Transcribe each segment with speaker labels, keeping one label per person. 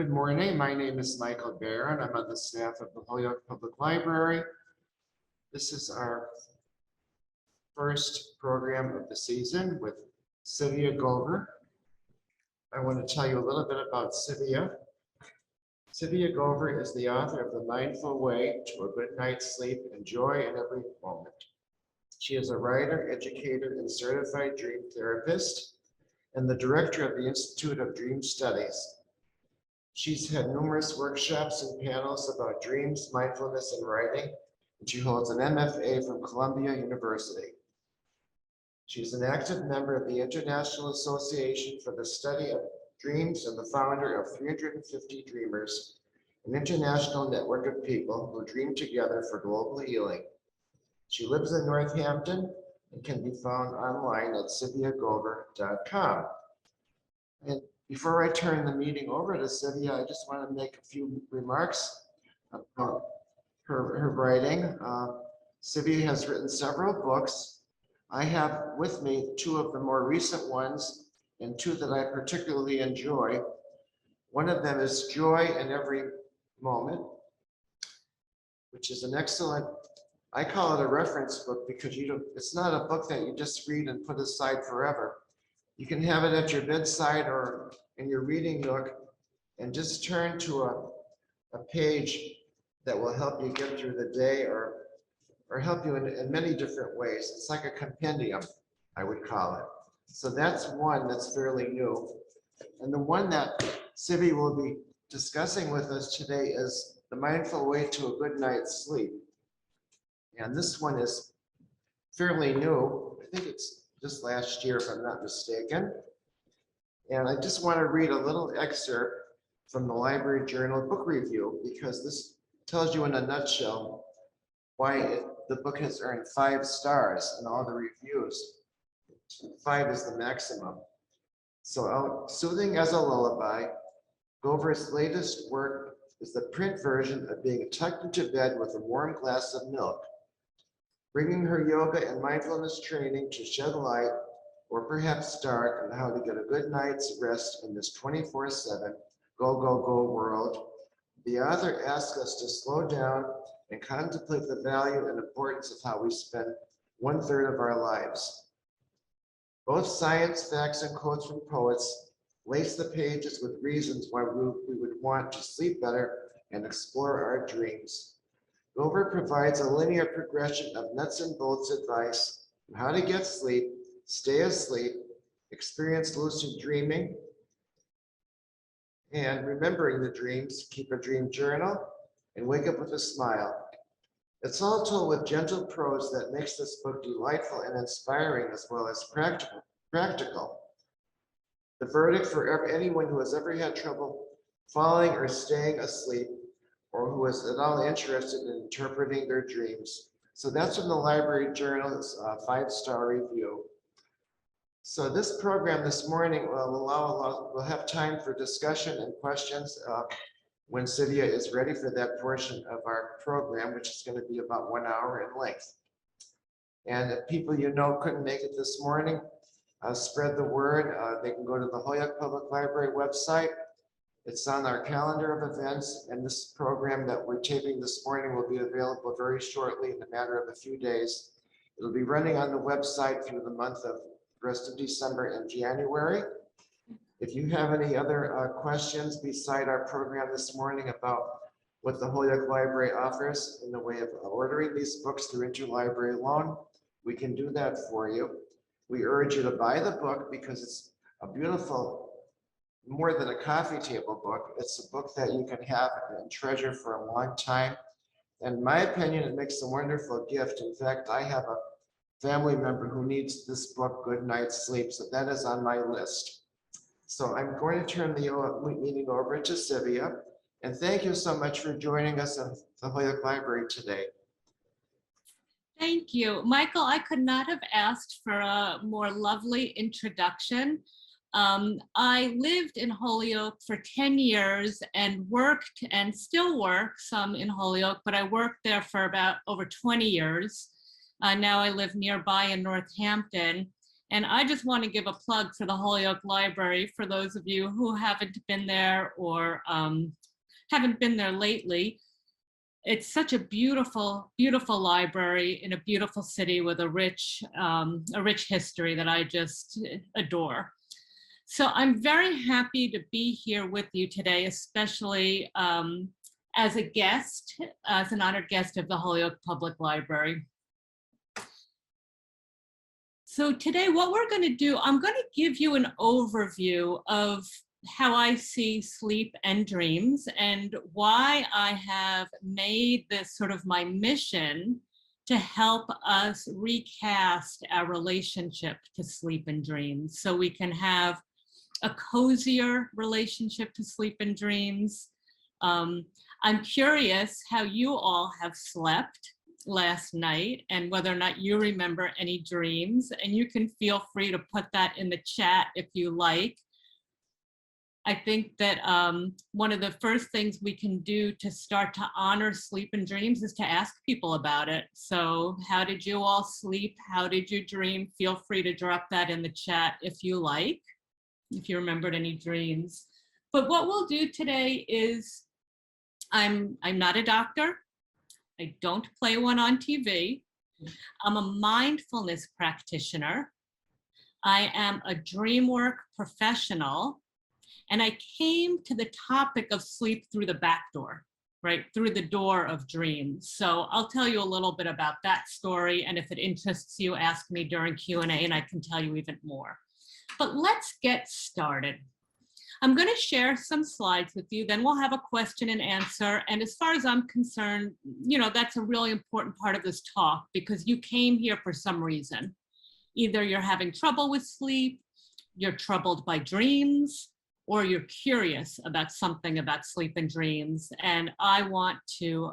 Speaker 1: Good morning. My name is Michael Barron. I'm on the staff of the Holyoke Public Library. This is our first program of the season with Tzivia Gover. I want to tell you a little bit about Tzivia. Tzivia Gover is the author of The Mindful Way to a Good Night's Sleep and Joy in Every Moment. She is a writer, educator, and certified dream therapist, and the director of the Institute of Dream Studies. She's had numerous workshops and panels about dreams, mindfulness, and writing, and she holds an MFA from Columbia University. She's an active member of the International Association for the Study of Dreams and the founder of 350 Dreamers, an international network of people who dream together for global healing. She lives in Northampton and can be found online at CynthiaGover.com. And before I turn the meeting over to Tzivia, I just want to make a few remarks about her writing. Tzivia has written several books. I have with me two of the more recent ones and two that I particularly enjoy. One of them is Joy in Every Moment, which is an excellent, I call it a reference book because it's not a book that you just read and put aside forever. You can have it at your bedside or in your reading nook and just turn to a page that will help you get through the day or help you in many different ways. It's like a compendium, I would call it. So that's one that's fairly new. And the one that Tzivia will be discussing with us today is The Mindful Way to a Good Night's Sleep. And this one is fairly new. I think it's just last year, if I'm not mistaken. And I just want to read a little excerpt from the Library Journal Book Review, because this tells you in a nutshell why the book has earned 5 stars in all the reviews. 5 is the maximum. So Soothing as a Lullaby, Gover's latest work is the print version of being tucked into bed with a warm glass of milk, bringing her yoga and mindfulness training to shed light, or perhaps dark, on how to get a good night's rest in this 24/7 go, go, go world. The author asks us to slow down and contemplate the value and importance of how we spend 1/3 of our lives. Both science, facts, and quotes from poets lace the pages with reasons why we would want to sleep better and explore our dreams. Gover provides a linear progression of nuts and bolts advice on how to get sleep, stay asleep, experience lucid dreaming, and remembering the dreams, keep a dream journal, and wake up with a smile. It's all told with gentle prose that makes this book delightful and inspiring, as well as practical. The verdict for anyone who has ever had trouble falling or staying asleep, or who is at all interested in interpreting their dreams. So that's from the Library Journal's 5-star review. So this program this morning we'll have time for discussion and questions when Tzivia is ready for that portion of our program, which is going to be about 1 hour in length. And if people you know couldn't make it this morning, spread the word. They can go to the Holyoke Public Library website. It's on our calendar of events, and this program that we're taping this morning will be available very shortly in a matter of a few days. It'll be running on the website through the month of rest of December and January. If you have any other questions beside our program this morning about what the Holyoke Library offers in the way of ordering these books through interlibrary loan, we can do that for you. We urge you to buy the book because it's a beautiful, more than a coffee table book. It's a book that you can have and treasure for a long time. And in my opinion, it makes a wonderful gift. In fact, I have a family member who needs this book, Good Night's Sleep, so that is on my list. So I'm going to turn the meeting over to Tzivia, and thank you so much for joining us at the Holyoke Library today.
Speaker 2: Thank you. Michael, I could not have asked for a more lovely introduction. I lived in Holyoke for 10 years and worked and still work some in Holyoke, but I worked there for about over 20 years. Now I live nearby in Northampton. And I just want to give a plug for the Holyoke Library for those of you who haven't been there or haven't been there lately. It's such a beautiful, beautiful library in a beautiful city with a rich history that I just adore. So I'm very happy to be here with you today, especially as a guest, as an honored guest of the Holyoke Public Library. So today what we're going to do, I'm going to give you an overview of how I see sleep and dreams and why I have made this sort of my mission to help us recast our relationship to sleep and dreams so we can have a cozier relationship to sleep and dreams. I'm curious how you all have slept last night and whether or not you remember any dreams, and you can feel free to put that in the chat if you like. I think that one of the first things we can do to start to honor sleep and dreams is to ask people about it. So how did you all sleep? How did you dream? Feel free to drop that in the chat if you like, if you remembered any dreams. But what we'll do today is, I'm not a doctor. I don't play one on TV. I'm a mindfulness practitioner. I am a dreamwork professional. And I came to the topic of sleep through the back door, right? Through the door of dreams. So I'll tell you a little bit about that story. And if it interests you, ask me during Q&A and I can tell you even more. But let's get started. I'm going to share some slides with you, then we'll have a question and answer. And as far as I'm concerned, you know, that's a really important part of this talk because you came here for some reason. Either you're having trouble with sleep, you're troubled by dreams, or you're curious about something about sleep and dreams. And I want to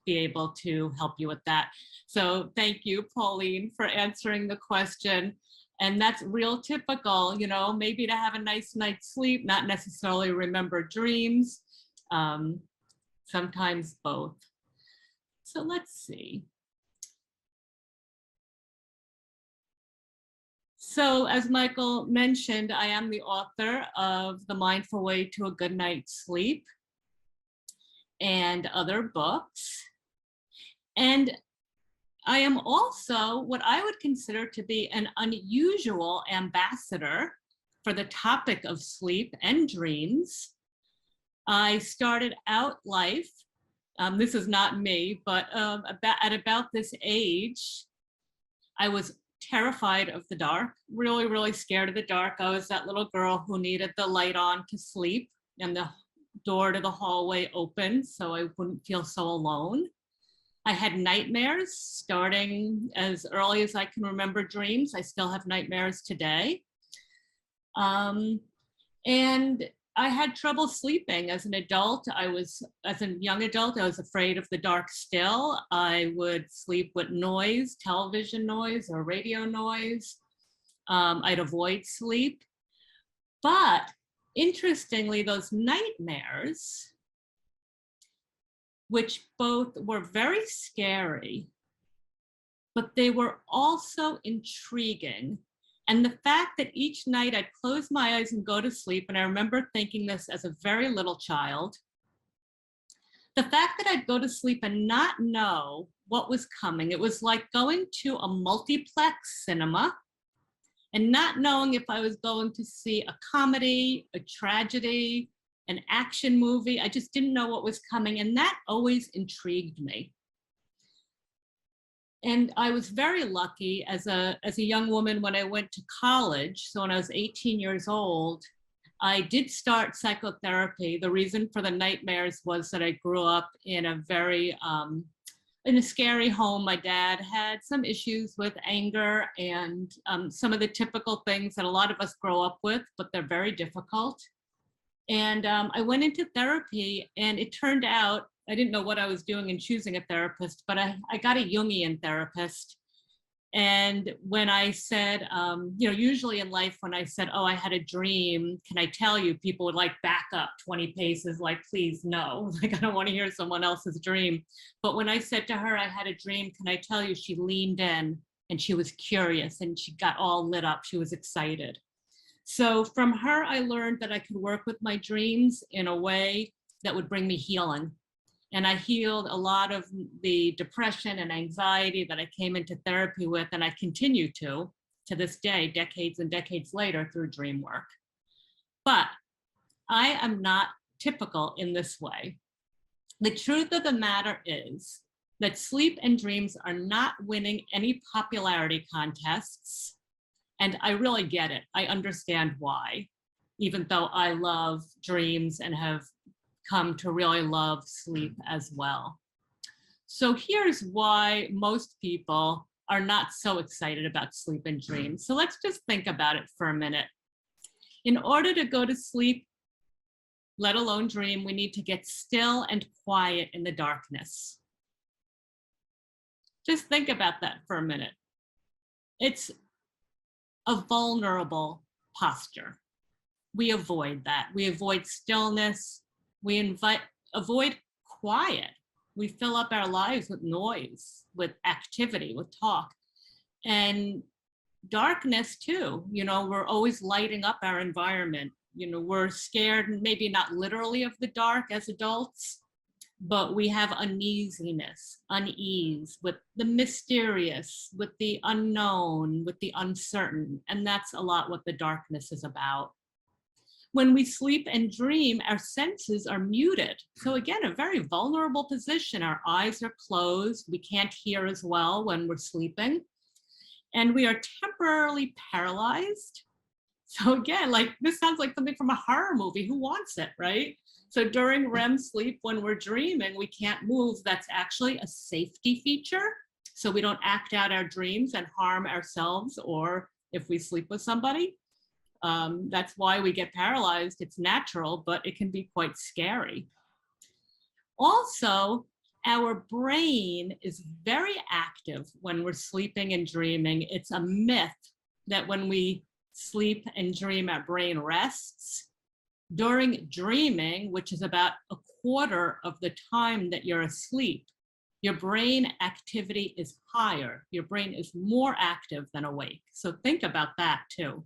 Speaker 2: be able to help you with that. So thank you, Pauline, for answering the question. And that's real typical, you know, maybe to have a nice night's sleep, not necessarily remember dreams, sometimes both. So let's see. So as Michael mentioned, I am the author of The Mindful Way to a Good Night's Sleep and other books. And I am also what I would consider to be an unusual ambassador for the topic of sleep and dreams. I started out life, this is not me, but at about this age, I was terrified of the dark, really, really scared of the dark. I was that little girl who needed the light on to sleep and the door to the hallway open so I wouldn't feel so alone. I had nightmares starting as early as I can remember dreams. I still have nightmares today. And I had trouble sleeping as an adult. As a young adult, I was afraid of the dark still. I would sleep with noise, television noise or radio noise. I'd avoid sleep. But interestingly, those nightmares, which both were very scary, but they were also intriguing. And the fact that each night I'd close my eyes and go to sleep, and I remember thinking this as a very little child, the fact that I'd go to sleep and not know what was coming, it was like going to a multiplex cinema and not knowing if I was going to see a comedy, a tragedy, an action movie. I just didn't know what was coming, and that always intrigued me. And I was very lucky as a young woman when I went to college. So when I was 18 years old, I did start psychotherapy. The reason for the nightmares was that I grew up in a scary home. My dad had some issues with anger and some of the typical things that a lot of us grow up with, but they're very difficult. And I went into therapy, and it turned out, I didn't know what I was doing in choosing a therapist, but I got a Jungian therapist. And when I said, usually in life, when I said, oh, I had a dream, can I tell you, people would like back up 20 paces, like, please, no, like, I don't want to hear someone else's dream. But when I said to her, I had a dream, can I tell you, she leaned in and she was curious and she got all lit up. She was excited. So from her, I learned that I could work with my dreams in a way that would bring me healing. And I healed a lot of the depression and anxiety that I came into therapy with, and I continue to this day, decades and decades later, through dream work. But I am not typical in this way. The truth of the matter is that sleep and dreams are not winning any popularity contests. And I really get it. I understand why, even though I love dreams and have come to really love sleep as well. So here's why most people are not so excited about sleep and dreams. So let's just think about it for a minute. In order to go to sleep, let alone dream, we need to get still and quiet in the darkness. Just think about that for a minute. It's a vulnerable posture. We avoid that. We avoid stillness. We avoid quiet. We fill up our lives with noise, with activity, with talk. And darkness too. We're always lighting up our environment. We're scared, maybe not literally of the dark as adults, but we have unease with the mysterious, with the unknown, with the uncertain. And that's a lot what the darkness is about. When we sleep and dream, our senses are muted. So again, a very vulnerable position. Our eyes are closed. We can't hear as well when we're sleeping. And we are temporarily paralyzed. So again, this sounds like something from a horror movie. Who wants it, right? So during REM sleep, when we're dreaming, we can't move. That's actually a safety feature. So we don't act out our dreams and harm ourselves, or if we sleep with somebody. That's why we get paralyzed. It's natural, but it can be quite scary. Also, our brain is very active when we're sleeping and dreaming. It's a myth that when we sleep and dream, our brain rests. During dreaming, which is about a quarter of the time that you're asleep, your brain activity is higher. Your brain is more active than awake. So think about that too.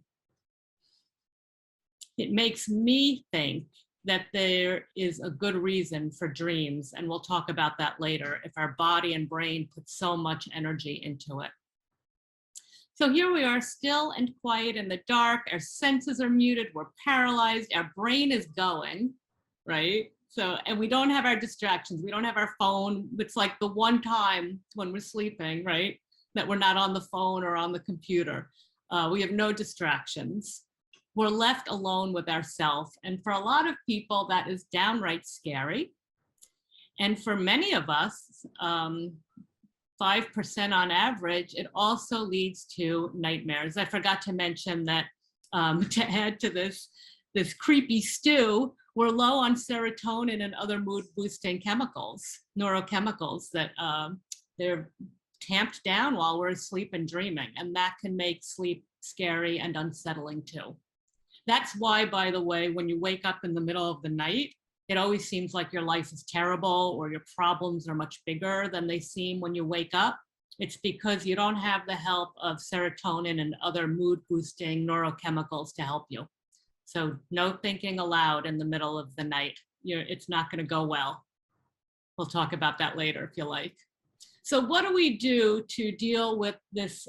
Speaker 2: It makes me think that there is a good reason for dreams, and we'll talk about that later, if our body and brain put so much energy into it. So here we are, still and quiet in the dark. Our senses are muted. We're paralyzed. Our brain is going, right? So, and we don't have our distractions. We don't have our phone. It's like the one time when we're sleeping, right, that we're not on the phone or on the computer. We have no distractions. We're left alone with ourselves. And for a lot of people, that is downright scary. And for many of us, 5% on average, it also leads to nightmares. I forgot to mention that to add to this creepy stew, we're low on serotonin and other mood boosting chemicals, neurochemicals that they're tamped down while we're asleep and dreaming. And that can make sleep scary and unsettling too. That's why, by the way, when you wake up in the middle of the night, it always seems like your life is terrible or your problems are much bigger than they seem when you wake up. It's because you don't have the help of serotonin and other mood boosting neurochemicals to help you. So no thinking aloud in the middle of the night. It's not going to go well. We'll talk about that later if you like. So what do we do to deal with this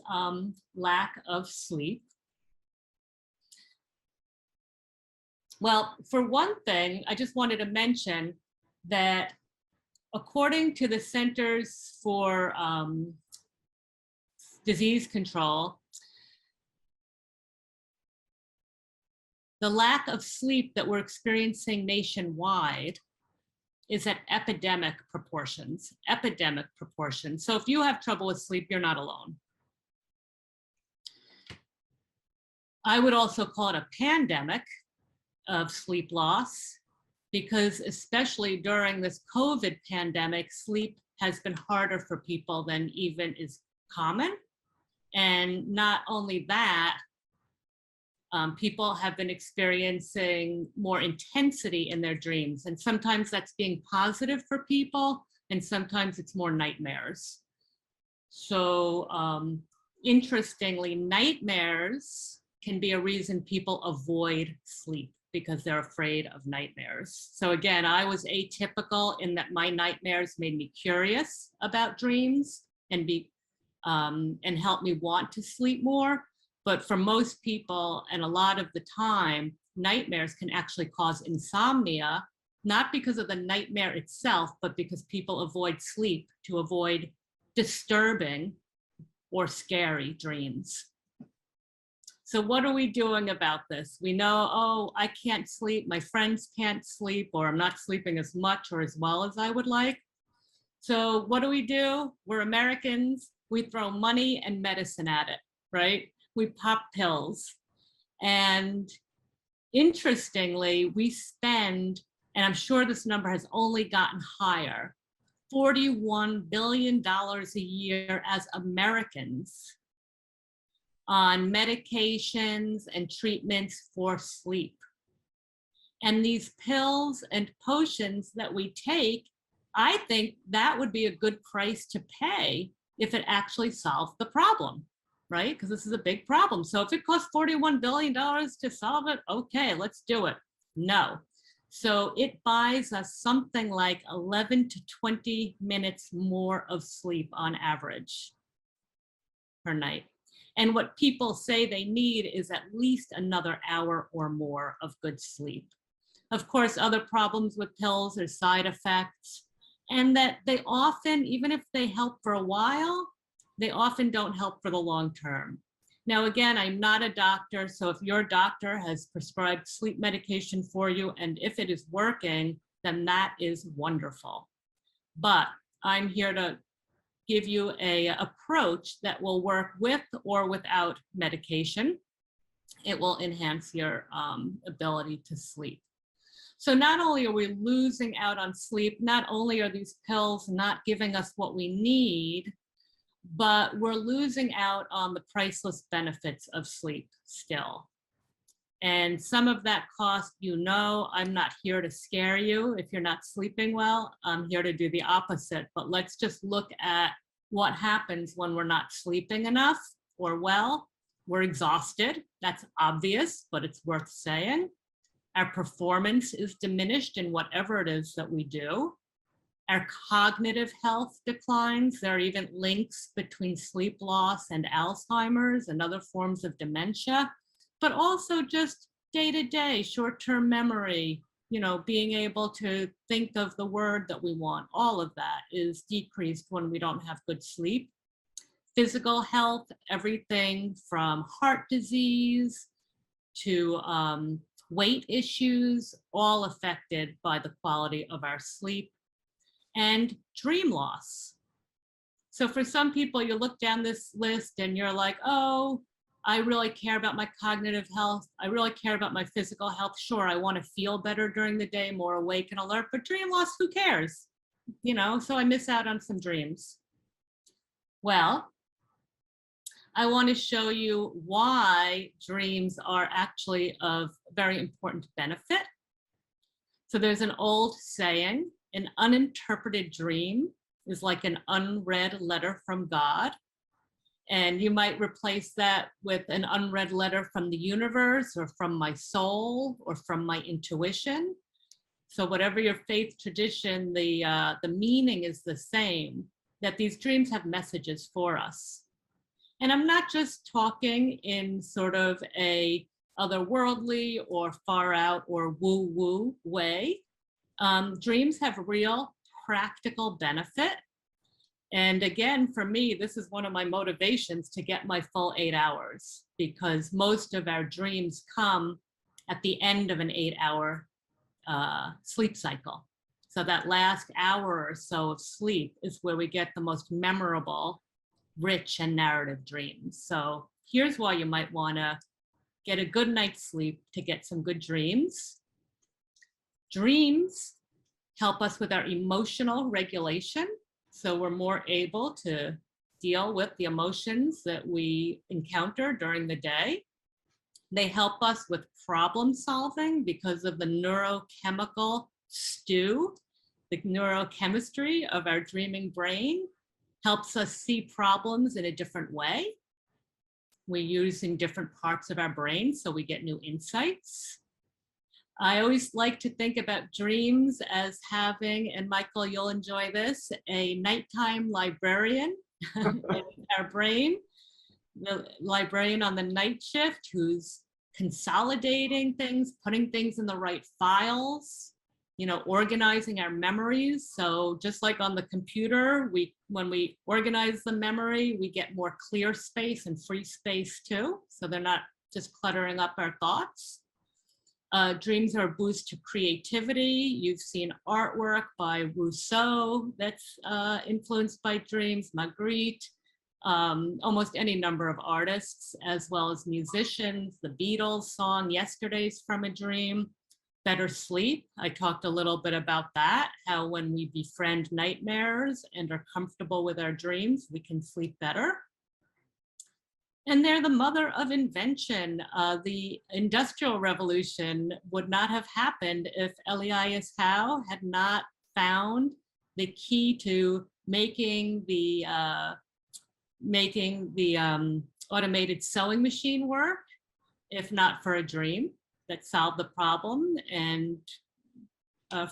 Speaker 2: lack of sleep? Well, for one thing, I just wanted to mention that according to the Centers for Disease Control, the lack of sleep that we're experiencing nationwide is at epidemic proportions. So if you have trouble with sleep, you're not alone. I would also call it a pandemic of sleep loss, because especially during this COVID pandemic, sleep has been harder for people than even is common. And not only that, people have been experiencing more intensity in their dreams. And sometimes that's being positive for people, and sometimes it's more nightmares. So Interestingly, nightmares can be a reason people avoid sleep because they're afraid of nightmares. So again, I was atypical in that my nightmares made me curious about dreams and helped me want to sleep more. But for most people, and a lot of the time, nightmares can actually cause insomnia, not because of the nightmare itself, but because people avoid sleep to avoid disturbing or scary dreams. So what are we doing about this? We know, oh, I can't sleep, my friends can't sleep, or I'm not sleeping as much or as well as I would like. So what do? We're Americans, we throw money and medicine at it, right? We pop pills. And interestingly, we spend, and I'm sure this number has only gotten higher, $41 billion a year as Americans on medications and treatments for sleep. And these pills and potions that we take, I think that would be a good price to pay if it actually solved the problem, right? Because this is a big problem. So if it costs $41 billion to solve it, okay, let's do it. No. So it buys us something like 11 to 20 minutes more of sleep on average per night. And what people say they need is at least another hour or more of good sleep. Of course, other problems with pills are side effects, and that they often, even if they help for a while, they often don't help for the long term. Now, again, I'm not a doctor, so if your doctor has prescribed sleep medication for you, and if it is working, then that is wonderful. But I'm here to give you an approach that will work with or without medication. It will enhance your ability to sleep. So not only are we losing out on sleep, not only are these pills not giving us what we need, but we're losing out on the priceless benefits of sleep still. And some of that cost, I'm not here to scare you if you're not sleeping well. I'm here to do the opposite. But let's just look at what happens when we're not sleeping enough or well. We're exhausted. That's obvious, but it's worth saying. Our performance is diminished in whatever it is that we do. Our cognitive health declines. There are even links between sleep loss and Alzheimer's and other forms of dementia, but also just day-to-day short-term memory, being able to think of the word that we want, all of that is decreased when we don't have good sleep. Physical health, everything from heart disease to weight issues, all affected by the quality of our sleep. And dream loss. So for some people, you look down this list and you're like, oh, I really care about my cognitive health. I really care about my physical health. Sure, I want to feel better during the day, more awake and alert, but dream loss, who cares? So I miss out on some dreams. Well, I want to show you why dreams are actually of very important benefit. So there's an old saying, an uninterpreted dream is like an unread letter from God. And you might replace that with an unread letter from the universe or from my soul or from my intuition. So whatever your faith tradition, the meaning is the same, that these dreams have messages for us. And I'm not just talking in sort of a otherworldly or far out or woo-woo way. Dreams have real practical benefit. And again, for me, this is one of my motivations to get my full 8 hours, because most of our dreams come at the end of an 8-hour sleep cycle. So that last hour or so of sleep is where we get the most memorable, rich and narrative dreams. So here's why you might want to get a good night's sleep to get some good dreams. Dreams help us with our emotional regulation. So we're more able to deal with the emotions that we encounter during the day. They help us with problem solving because of the neurochemical stew. The neurochemistry of our dreaming brain helps us see problems in a different way. We're using different parts of our brain, so we get new insights. I always like to think about dreams as having, and Michael, you'll enjoy this, a nighttime librarian in our brain, the librarian on the night shift who's consolidating things, putting things in the right files, organizing our memories. So just like on the computer, when we organize the memory, we get more clear space and free space too. So they're not just cluttering up our thoughts. Dreams are a boost to creativity. You've seen artwork by Rousseau that's influenced by dreams, Magritte, almost any number of artists, as well as musicians. The Beatles song, Yesterday's from a Dream. Better sleep. I talked a little bit about that, how when we befriend nightmares and are comfortable with our dreams, we can sleep better. And they're the mother of invention. The Industrial Revolution would not have happened if Elias Howe had not found the key to making the automated sewing machine work, if not for a dream that solved the problem and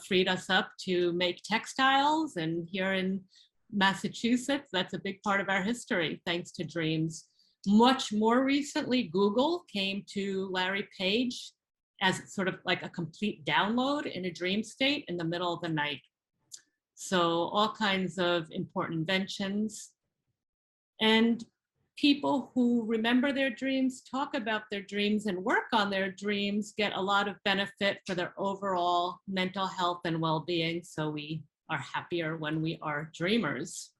Speaker 2: freed us up to make textiles. And here in Massachusetts, that's a big part of our history, thanks to dreams. Much more recently, Google came to Larry Page as sort of like a complete download in a dream state in the middle of the night. So all kinds of important inventions. And people who remember their dreams, talk about their dreams, and work on their dreams get a lot of benefit for their overall mental health and well-being. So we are happier when we are dreamers.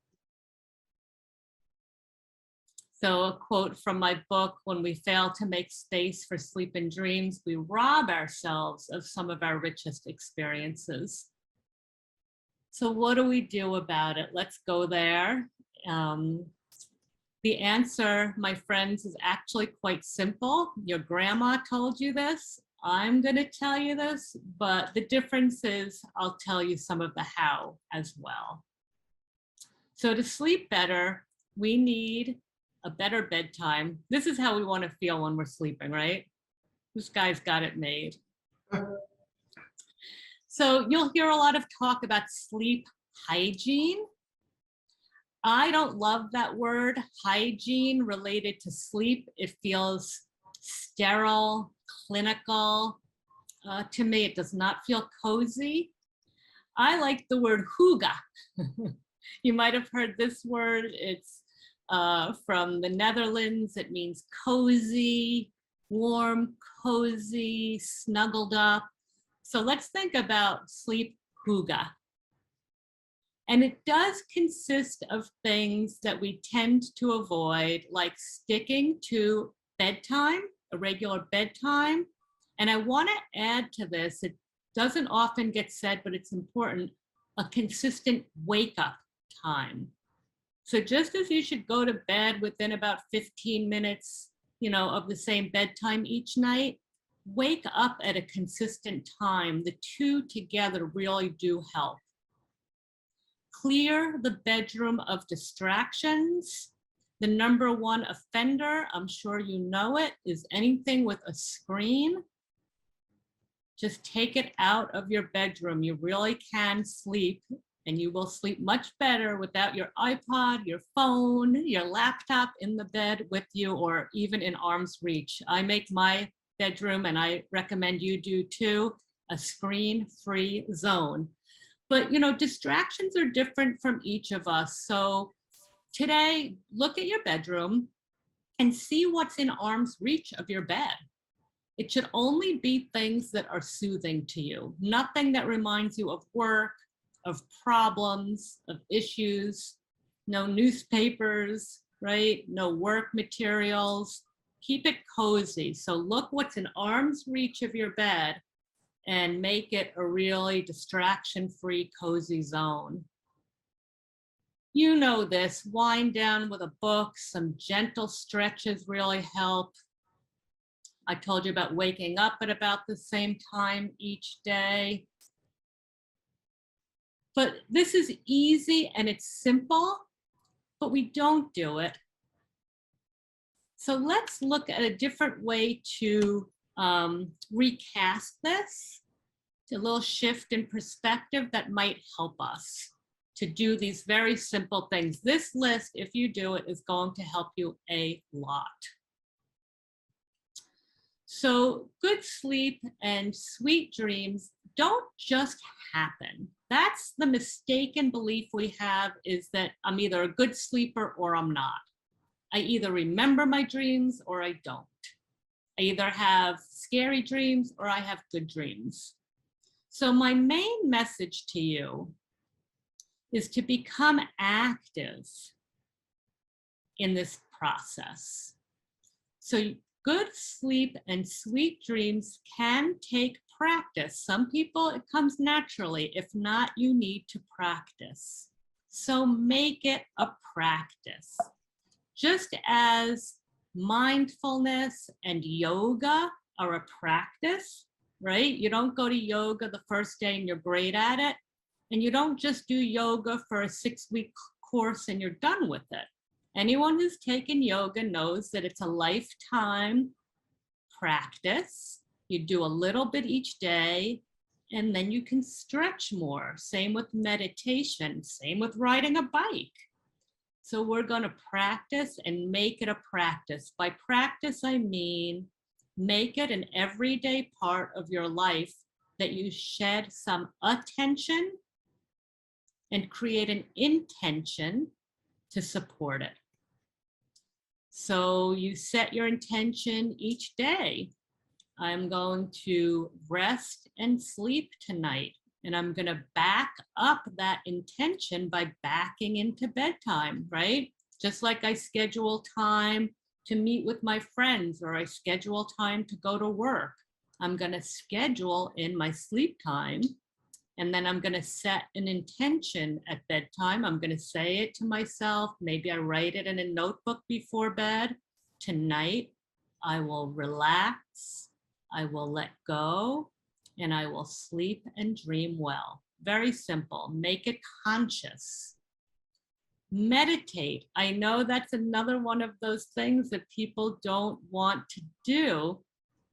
Speaker 2: So a quote from my book, when we fail to make space for sleep and dreams, we rob ourselves of some of our richest experiences. So what do we do about it? Let's go there. The answer, my friends, is actually quite simple. Your grandma told you this. I'm going to tell you this, but the difference is I'll tell you some of the how as well. So to sleep better, we need a better bedtime. This is how we want to feel when we're sleeping, right? This guy's got it made. So you'll hear a lot of talk about sleep hygiene. I don't love that word, hygiene, related to sleep. It feels sterile, clinical. To me, it does not feel cozy. I like the word hygge. You might have heard this word. It's from the Netherlands. It means cozy, warm, cozy, snuggled up. So let's think about sleep hygge. And it does consist of things that we tend to avoid, like sticking to bedtime, a regular bedtime. And I want to add to this, it doesn't often get said, but it's important, a consistent wake up time. So just as you should go to bed within about 15 minutes, of the same bedtime each night, wake up at a consistent time. The two together really do help. Clear the bedroom of distractions. The number one offender, I'm sure you know it, is anything with a screen. Just take it out of your bedroom. You really can sleep, and you will sleep much better without your iPod, your phone, your laptop in the bed with you, or even in arm's reach. I make my bedroom, and I recommend you do too, a screen-free zone. But distractions are different from each of us. So today, look at your bedroom and see what's in arm's reach of your bed. It should only be things that are soothing to you, nothing that reminds you of work, of problems, of issues, no newspapers, right? No work materials. Keep it cozy. So look what's in arm's reach of your bed and make it a really distraction-free, cozy zone. You know this, wind down with a book, some gentle stretches really help. I told you about waking up at about the same time each day. But this is easy and it's simple, but we don't do it. So let's look at a different way to recast this, a little shift in perspective that might help us to do these very simple things. This list, if you do it, is going to help you a lot. So good sleep and sweet dreams don't just happen. That's the mistaken belief we have, is that I'm either a good sleeper or I'm not. I either remember my dreams or I don't. I either have scary dreams or I have good dreams. So my main message to you is to become active in this process. So good sleep and sweet dreams can take practice. Some people, it comes naturally. If not, you need to practice. So make it a practice. Just as mindfulness and yoga are a practice, right? You don't go to yoga the first day and you're great at it. And you don't just do yoga for a 6-week course and you're done with it. Anyone who's taken yoga knows that it's a lifetime practice. You do a little bit each day, and then you can stretch more. Same with meditation, same with riding a bike. So we're going to practice and make it a practice. By practice, I mean make it an everyday part of your life that you shed some attention and create an intention to support it. So you set your intention each day. I'm going to rest and sleep tonight. And I'm going to back up that intention by backing into bedtime, right? Just like I schedule time to meet with my friends, or I schedule time to go to work. I'm going to schedule in my sleep time. And then I'm going to set an intention at bedtime. I'm going to say it to myself. Maybe I write it in a notebook before bed. Tonight, I will relax. I will let go. And I will sleep and dream well. Very simple. Make it conscious. Meditate. I know that's another one of those things that people don't want to do,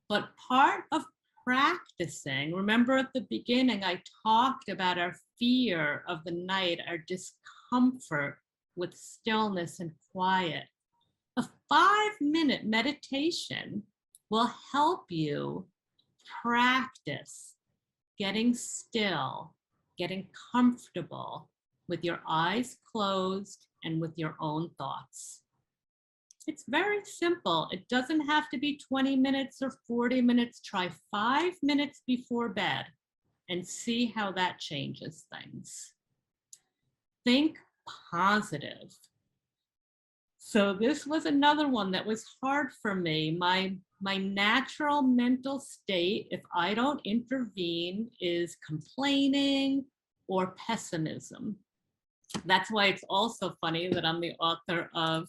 Speaker 2: but part of practicing, remember at the beginning, I talked about our fear of the night, our discomfort with stillness and quiet. A 5-minute meditation will help you practice getting still, getting comfortable with your eyes closed and with your own thoughts. It's very simple. It doesn't have to be 20 minutes or 40 minutes. Try 5 minutes before bed and see how that changes things. Think positive. So this was another one that was hard for me. My natural mental state, if I don't intervene, is complaining or pessimism. That's why it's also funny that I'm the author of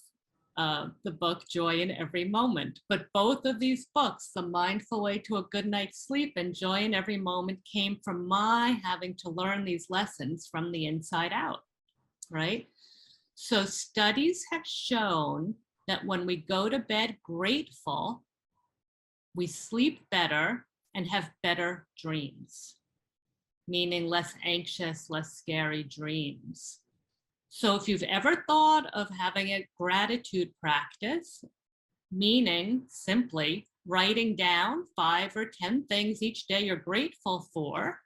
Speaker 2: the book Joy in Every Moment. But both of these books, The Mindful Way to a Good Night's Sleep and Joy in Every Moment, came from my having to learn these lessons from the inside out, right? So studies have shown that when we go to bed grateful, we sleep better and have better dreams, meaning less anxious, less scary dreams. So if you've ever thought of having a gratitude practice, meaning simply writing down 5 or 10 things each day you're grateful for,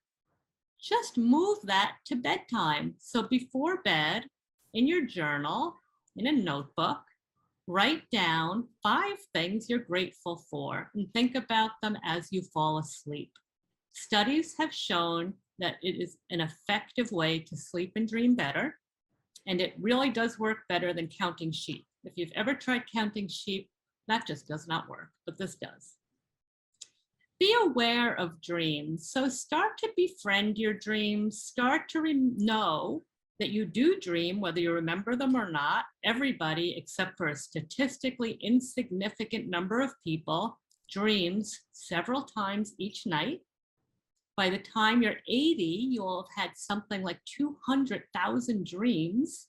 Speaker 2: just move that to bedtime. So before bed, in your journal, in a notebook, write down 5 things you're grateful for and think about them as you fall asleep. Studies have shown that it is an effective way to sleep and dream better. And it really does work better than counting sheep. If you've ever tried counting sheep, that just does not work, but this does. Be aware of dreams. So start to befriend your dreams. Start to know that you do dream, whether you remember them or not. Everybody, except for a statistically insignificant number of people, dreams several times each night. By the time you're 80, you'll have had something like 200,000 dreams.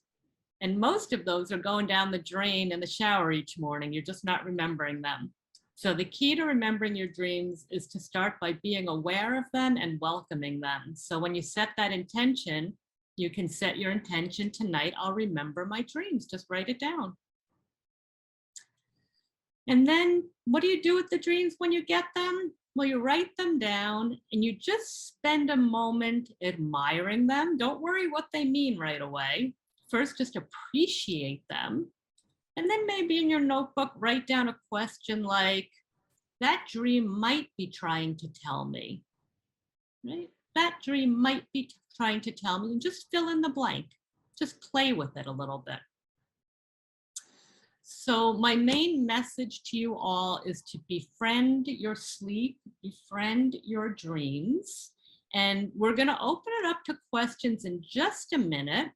Speaker 2: And most of those are going down the drain in the shower each morning. You're just not remembering them. So the key to remembering your dreams is to start by being aware of them and welcoming them. So when you set that intention, you can set your intention tonight, I'll remember my dreams. Just write it down. And then what do you do with the dreams when you get them? Well, you write them down and you just spend a moment admiring them. Don't worry what they mean right away. First, just appreciate them. And then maybe in your notebook, write down a question like, that dream might be trying to tell me, right? That dream might be trying to tell me, and just fill in the blank. Just play with it a little bit. So my main message to you all is to befriend your sleep, befriend your dreams. And we're going to open it up to questions in just a minute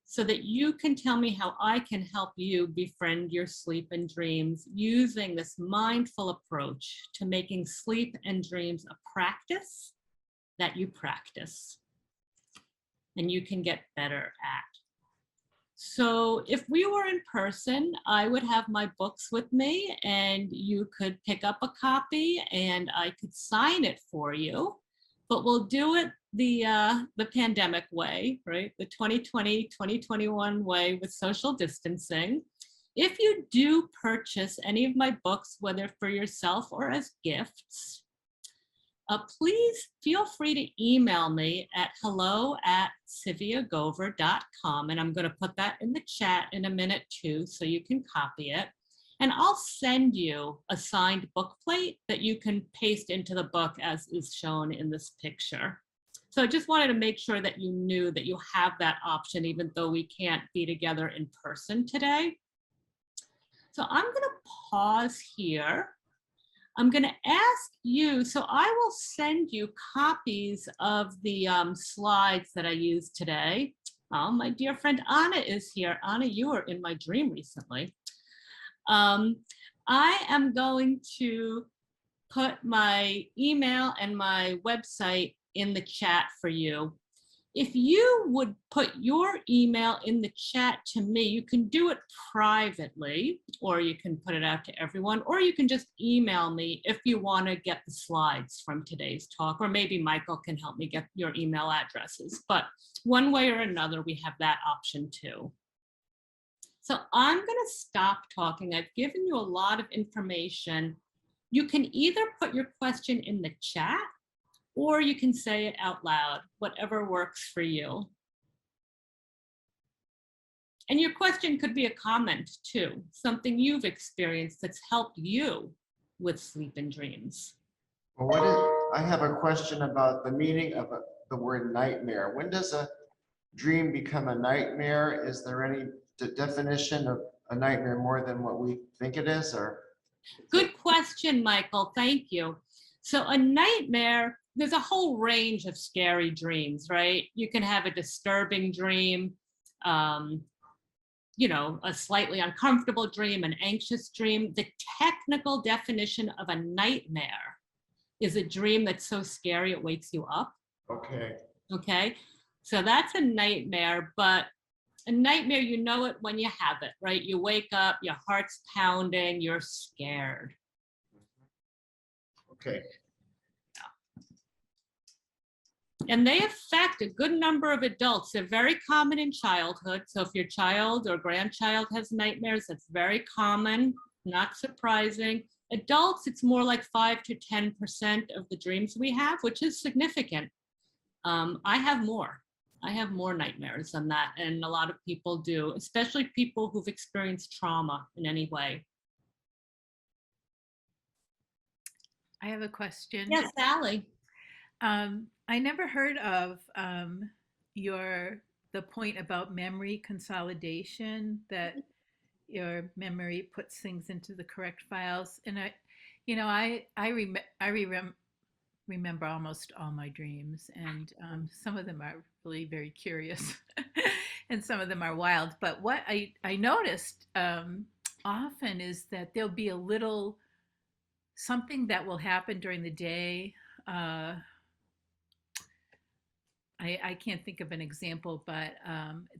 Speaker 2: so that you can tell me how I can help you befriend your sleep and dreams using this mindful approach to making sleep and dreams a practice that you practice and you can get better at. So if we were in person, I would have my books with me and you could pick up a copy and I could sign it for you, but we'll do it the pandemic way, right? The 2020, 2021 way with social distancing. If you do purchase any of my books, whether for yourself or as gifts, please feel free to email me at hello@CziviaGover.com. And I'm going to put that in the chat in a minute too, so you can copy it. And I'll send you a signed book plate that you can paste into the book as is shown in this picture. So I just wanted to make sure that you knew that you have that option, even though we can't be together in person today. So I'm going to pause here. I'm going to ask you, so I will send you copies of the slides that I used today. Oh, my dear friend Anna is here. Anna, you were in my dream recently. I am going to put my email and my website in the chat for you. If you would put your email in the chat to me, you can do it privately, or you can put it out to everyone, or you can just email me if you want to get the slides from today's talk, or maybe Michael can help me get your email addresses. But one way or another, we have that option too. So I'm going to stop talking. I've given you a lot of information. You can either put your question in the chat, or you can say it out loud, whatever works for you. And your question could be a comment too, something you've experienced that's helped you with sleep and dreams.
Speaker 1: Well, I have a question about the meaning of the word nightmare. When does a dream become a nightmare? Is there any definition of a nightmare more than what we think it is? Or
Speaker 2: good question, Michael. Thank you. So a nightmare, there's a whole range of scary dreams, right? You can have a disturbing dream, you know, a slightly uncomfortable dream, an anxious dream. The technical definition of a nightmare is a dream that's so scary it wakes you up.
Speaker 1: okay.
Speaker 2: Okay, so that's a nightmare, but a nightmare, you know it when you have it, right? You wake up, your heart's pounding, you're scared.
Speaker 1: Okay.
Speaker 2: And they affect a good number of adults. They're very common in childhood. So if your child or grandchild has nightmares, that's very common, not surprising. Adults, it's more like 5 to 10% of the dreams we have, which is significant. I have more. I have more nightmares than that. And a lot of people do, especially people who've experienced trauma in any way.
Speaker 3: I have a question.
Speaker 2: Yes, Sally.
Speaker 3: I never heard of the point about memory consolidation, that your memory puts things into the correct files. And I remember almost all my dreams, and some of them are really very curious, and some of them are wild. But what I noticed often is that there'll be a little something that will happen during the day. I can't think of an example, but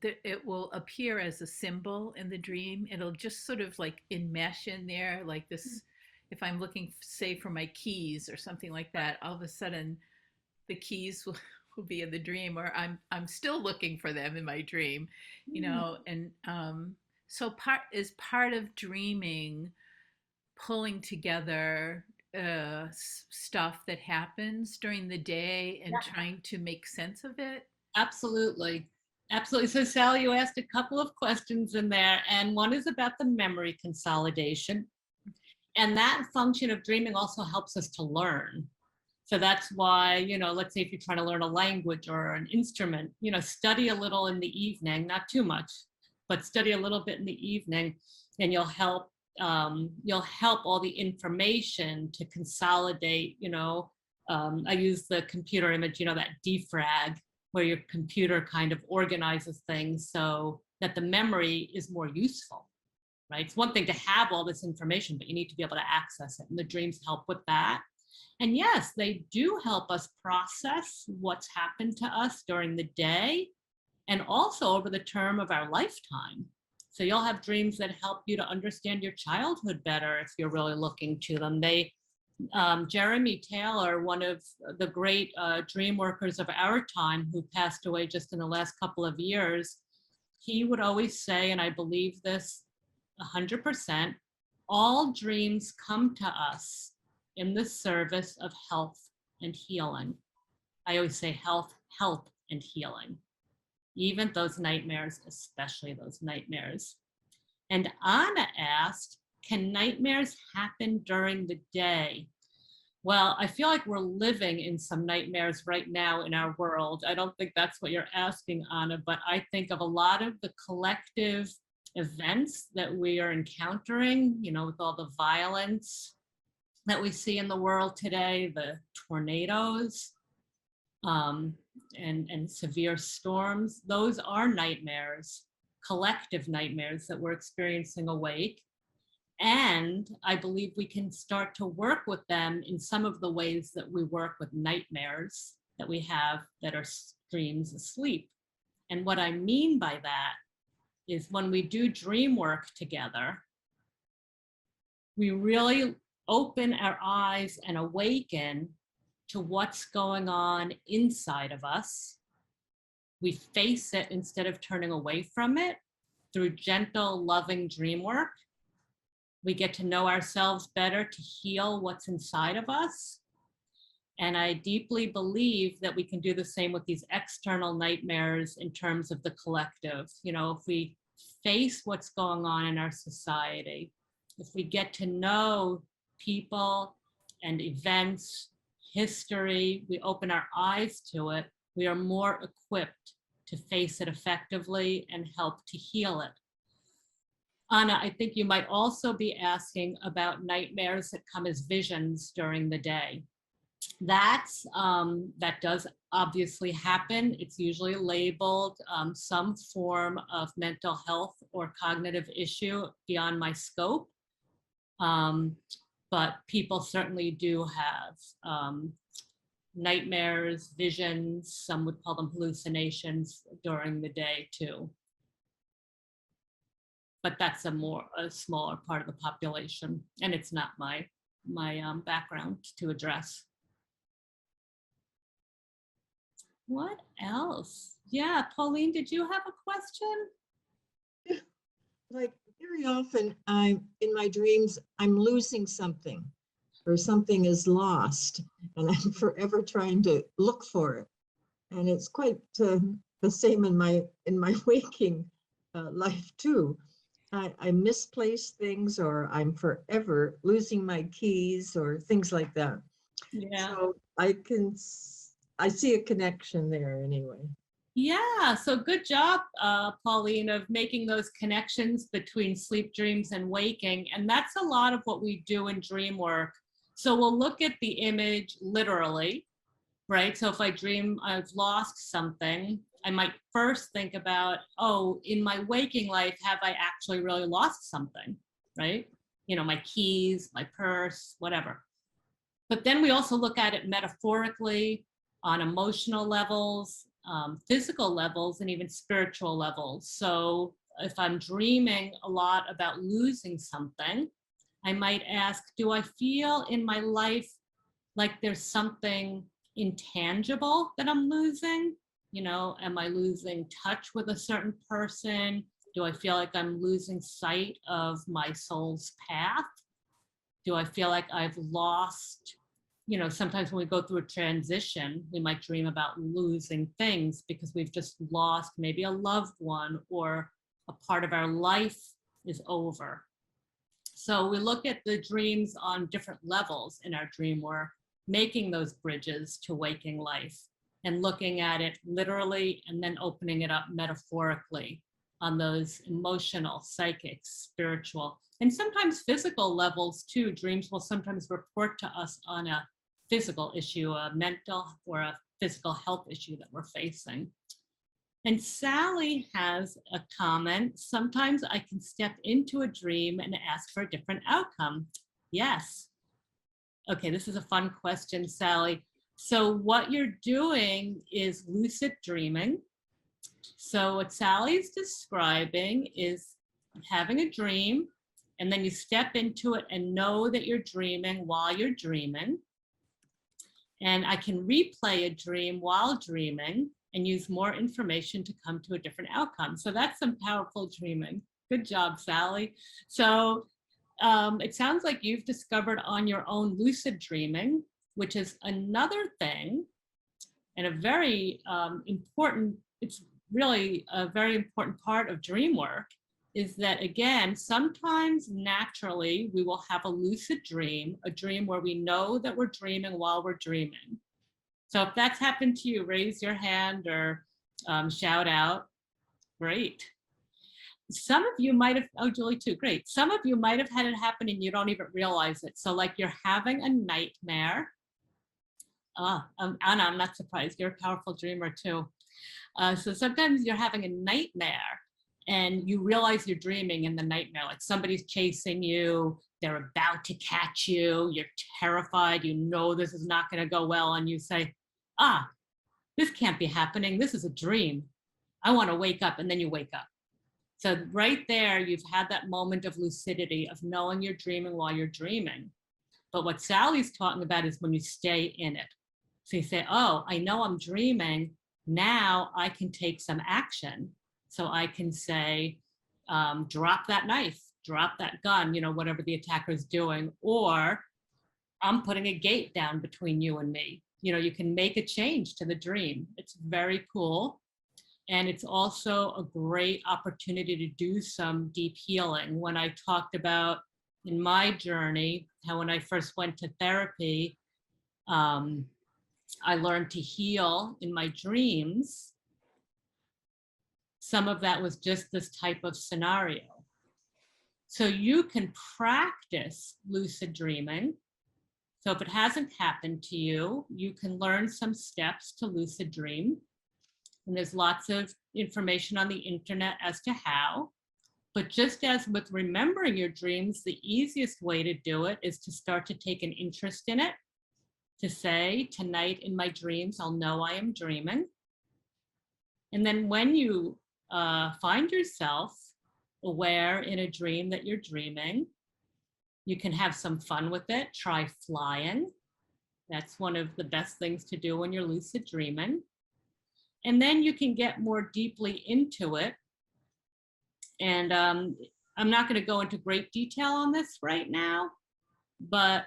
Speaker 3: it will appear as a symbol in the dream. It'll just sort of like enmesh in there, like this. If I'm looking, say, for my keys or something like that, all of a sudden the keys will be in the dream, or I'm still looking for them in my dream, and so part of dreaming pulling together stuff that happens during the day and trying to make sense of it.
Speaker 2: Absolutely. Absolutely. So, Sally, you asked a couple of questions in there, and one is about the memory consolidation. And that function of dreaming also helps us to learn. So that's why, let's say if you're trying to learn a language or an instrument, study a little in the evening, not too much, but study a little bit in the evening, and you'll help all the information to consolidate. I use the computer image, that defrag, where your computer kind of organizes things so that the memory is more useful, right? It's one thing to have all this information, but you need to be able to access it, and the dreams help with that. And yes, they do help us process what's happened to us during the day and also over the term of our lifetime. So you'll have dreams that help you to understand your childhood better if you're really looking to them. Jeremy Taylor, one of the great dream workers of our time, who passed away just in the last couple of years, he would always say, and I believe this 100%, all dreams come to us in the service of health and healing. I always say health, and healing. Even those nightmares, especially those nightmares. And Anna asked, can nightmares happen during the day? Well, I feel like we're living in some nightmares right now in our world. I don't think that's what you're asking, Anna, but I think of a lot of the collective events that we are encountering, with all the violence that we see in the world today, the tornadoes and severe storms. Those are nightmares, collective nightmares that we're experiencing awake. And I believe we can start to work with them in some of the ways that we work with nightmares that we have that are dreams asleep. And what I mean by that is when we do dream work together, we really open our eyes and awaken to what's going on inside of us. We face it instead of turning away from it through gentle, loving dream work. We get to know ourselves better to heal what's inside of us. And I deeply believe that we can do the same with these external nightmares in terms of the collective. If we face what's going on in our society, if we get to know people and events, history, we open our eyes to it, we are more equipped to face it effectively and help to heal it. Anna, I think you might also be asking about nightmares that come as visions during the day. That does obviously happen. It's usually labeled some form of mental health or cognitive issue beyond my scope. But people certainly do have nightmares, visions, some would call them hallucinations during the day too. But that's a smaller part of the population, and it's not my background to address. What else? Yeah, Pauline, did you have a question?
Speaker 4: Like very often in my dreams, I'm losing something or something is lost and I'm forever trying to look for it. And it's quite the same in my waking life too. I misplace things or I'm forever losing my keys or things like that.
Speaker 2: Yeah.
Speaker 4: So I see a connection there anyway.
Speaker 2: Yeah, so good job, Pauline, of making those connections between sleep dreams and waking. And that's a lot of what we do in dream work. So we'll look at the image literally, right? So if I dream I've lost something, I might first think about, oh, in my waking life, have I actually really lost something, right? My keys, my purse, whatever. But then we also look at it metaphorically on emotional levels, physical levels and even spiritual levels. So if I'm dreaming a lot about losing something, I might ask, do I feel in my life like there's something intangible that I'm losing? You know, am I losing touch with a certain person? Do I feel like I'm losing sight of my soul's path? Do I feel like I've lost, you know, sometimes when we go through a transition, we might dream about losing things because we've just lost maybe a loved one or a part of our life is over. So we look at the dreams on different levels in our dream work, making those bridges to waking life and looking at it literally and then opening it up metaphorically on those emotional, psychic, spiritual, and sometimes physical levels too. Dreams will sometimes report to us on a physical issue, a mental or a physical health issue that we're facing. And Sally has a comment. Sometimes I can step into a dream and ask for a different outcome. Yes. Okay, this is a fun question, Sally. So what you're doing is lucid dreaming. So what Sally's describing is having a dream, and then you step into it and know that you're dreaming while you're dreaming. And I can replay a dream while dreaming and use more information to come to a different outcome. So that's some powerful dreaming. Good job, Sally. So it sounds like you've discovered on your own lucid dreaming, which is another thing and a very important, it's really a very important part of dream work, is that, again, sometimes naturally we will have a lucid dream, a dream where we know that we're dreaming while we're dreaming. So if that's happened to you, raise your hand or shout out. Great. Some of you might have, oh, Julie too, great. Some of you might have had it happen and you don't even realize it. So like you're having a nightmare. Anna, I'm not surprised. You're a powerful dreamer too. So sometimes you're having a nightmare and you realize you're dreaming in the nightmare, like somebody's chasing you, they're about to catch you, you're terrified, you know this is not going to go well, and you say, this can't be happening, this is a dream, I want to wake up, and then you wake up. So right there, you've had that moment of lucidity, of knowing you're dreaming while you're dreaming. But what Sally's talking about is when you stay in it. So you say, oh, I know I'm dreaming, now I can take some action. So I can say, drop that knife, drop that gun, you know, whatever the attacker is doing, or I'm putting a gate down between you and me. You know, you can make a change to the dream. It's very cool. And it's also a great opportunity to do some deep healing. When I talked about in my journey, how when I first went to therapy, I learned to heal in my dreams. Some of that was just this type of scenario. So you can practice lucid dreaming. So if it hasn't happened to you, you can learn some steps to lucid dream. And there's lots of information on the internet as to how. But just as with remembering your dreams, the easiest way to do it is to start to take an interest in it, to say, tonight in my dreams, I'll know I am dreaming. And then when you find yourself aware in a dream that you're dreaming, you can have some fun with it. Try flying. That's one of the best things to do when you're lucid dreaming. And then you can get more deeply into it. And I'm not going to go into great detail on this right now, but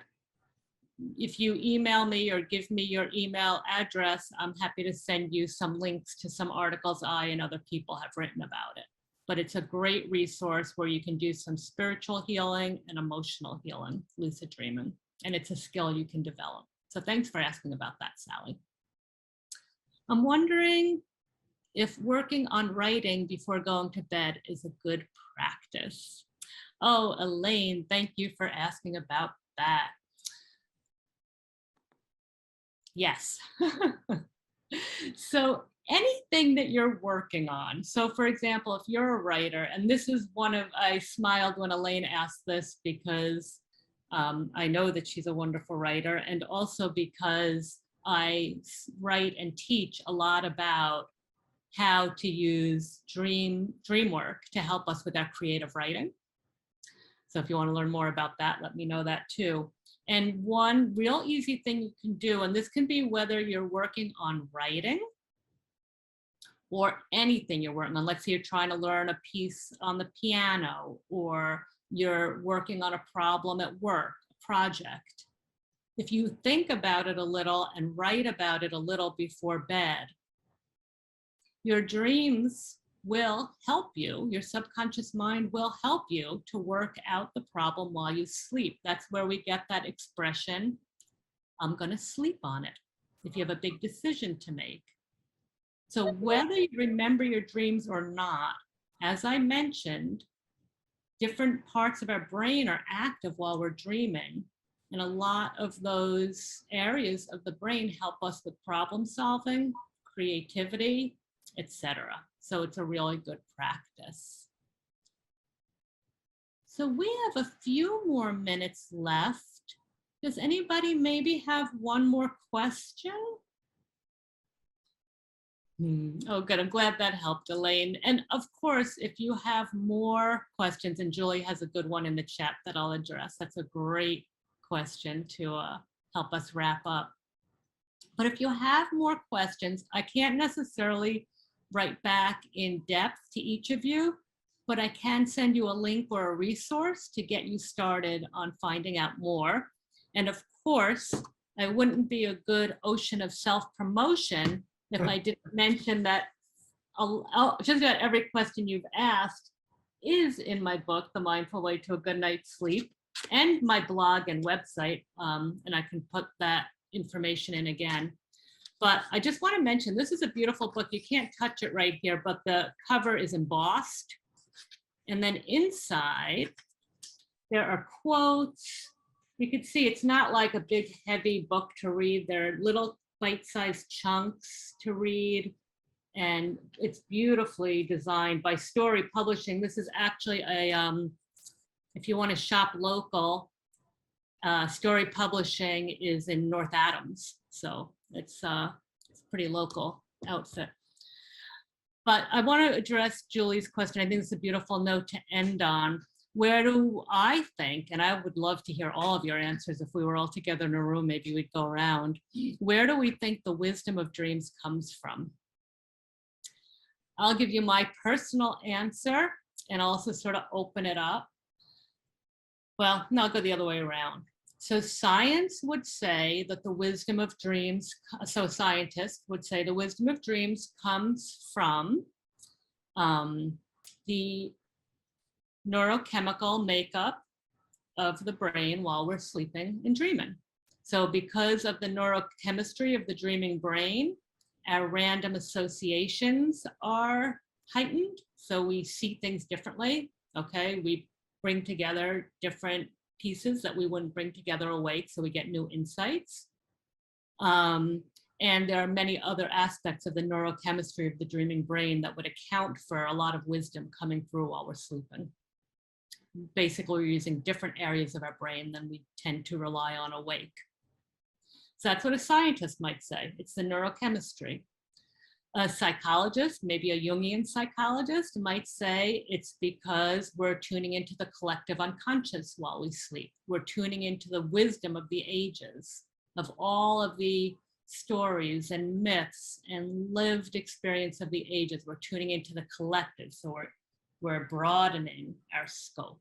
Speaker 2: if you email me or give me your email address, I'm happy to send you some links to some articles I and other people have written about it. But it's a great resource where you can do some spiritual healing and emotional healing, lucid dreaming, and it's a skill you can develop. So thanks for asking about that, Sally. I'm wondering if working on writing before going to bed is a good practice. Oh, Elaine, thank you for asking about that. Yes. So anything that you're working on. So for example, if you're a writer, and this is I smiled when Elaine asked this because I know that she's a wonderful writer, and also because I write and teach a lot about how to use dreamwork to help us with our creative writing. So if you want to learn more about that, let me know that too. And one real easy thing you can do, and this can be whether you're working on writing or anything you're working on. Let's say you're trying to learn a piece on the piano, or you're working on a problem at work, a project. If you think about it a little and write about it a little before bed, your dreams will help you, your subconscious mind will help you to work out the problem while you sleep. That's where we get that expression, I'm going to sleep on it, if you have a big decision to make. So whether you remember your dreams or not, as I mentioned, different parts of our brain are active while we're dreaming. And a lot of those areas of the brain help us with problem solving, creativity, etc. So it's a really good practice. So we have a few more minutes left. Does anybody maybe have one more question? Oh, good. I'm glad that helped, Elaine. And of course, if you have more questions, and Julie has a good one in the chat that I'll address. That's a great question to help us wrap up. But if you have more questions, I can't necessarily write back in depth to each of you, but I can send you a link or a resource to get you started on finding out more. And of course, I wouldn't be a good ocean of self-promotion if I didn't mention that just about every question you've asked is in my book, The Mindful Way to a Good Night's Sleep, and my blog and website, and I can put that information in again. But I just want to mention, this is a beautiful book. You can't touch it right here, but the cover is embossed. And then inside, there are quotes. You can see it's not like a big, heavy book to read. There are little bite-sized chunks to read. And it's beautifully designed by Story Publishing. This is actually a, if you want to shop local, Story Publishing is in North Adams. So it's a pretty local outfit. But I want to address Julie's question. I think it's a beautiful note to end on. Where do I think, and I would love to hear all of your answers if we were all together in a room, maybe we'd go around. Where do we think the wisdom of dreams comes from? I'll give you my personal answer and also sort of open it up. Well, no, I'll go the other way around. So science would say that the wisdom of dreams, so scientists would say the wisdom of dreams comes from the neurochemical makeup of the brain while we're sleeping and dreaming. So because of the neurochemistry of the dreaming brain, our random associations are heightened. So we see things differently, okay? We bring together different pieces that we wouldn't bring together awake, so we get new insights. And there are many other aspects of the neurochemistry of the dreaming brain that would account for a lot of wisdom coming through while we're sleeping. Basically, we're using different areas of our brain than we tend to rely on awake. So that's what a scientist might say. It's the neurochemistry. A psychologist, maybe a Jungian psychologist, might say it's because we're tuning into the collective unconscious while we sleep. We're tuning into the wisdom of the ages, of all of the stories and myths and lived experience of the ages. We're tuning into the collective, so we're broadening our scope.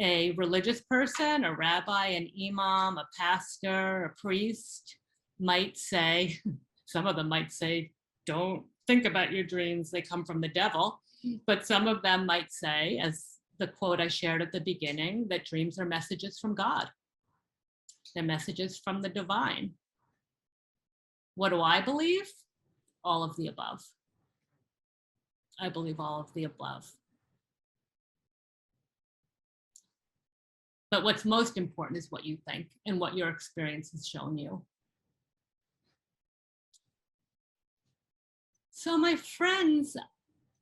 Speaker 2: A religious person, a rabbi, an imam, a pastor, a priest might say, some of them might say, don't think about your dreams, they come from the devil. But some of them might say, as the quote I shared at the beginning, that dreams are messages from God. They're messages from the divine. What do I believe? All of the above. I believe all of the above. But what's most important is what you think and what your experience has shown you. So my friends,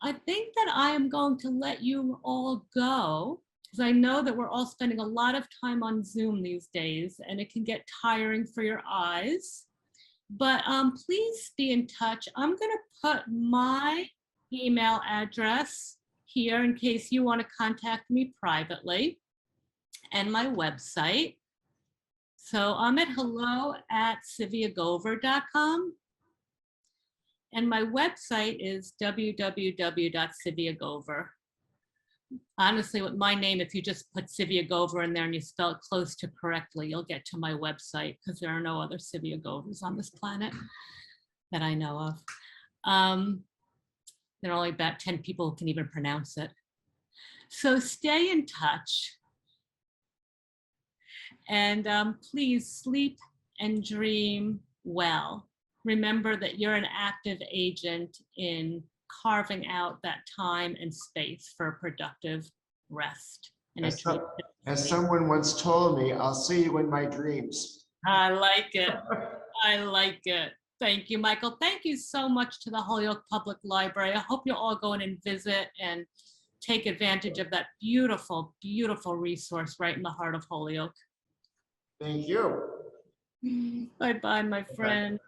Speaker 2: I think that I am going to let you all go. because I know that we're all spending a lot of time on Zoom these days, and it can get tiring for your eyes. But please be in touch. I'm going to put my email address here in case you want to contact me privately, and my website. So I'm at hello@CziviaGover.com. And my website is www.CziviaGover. Honestly, with my name, if you just put Tzivia Gover in there and you spell it close to correctly, you'll get to my website, because there are no other Tzivia Govers on this planet that I know of. There are only about 10 people who can even pronounce it. So stay in touch. And please sleep and dream well. Remember that you're an active agent in carving out that time and space for productive rest. And
Speaker 1: As someone once told me, I'll see you in my dreams.
Speaker 2: I like it. I like it. Thank you, Michael. Thank you so much to the Holyoke Public Library. I hope you'll all go in and visit and take advantage of that beautiful, beautiful resource right in the heart of Holyoke.
Speaker 1: Thank you.
Speaker 2: Bye-bye, my friend.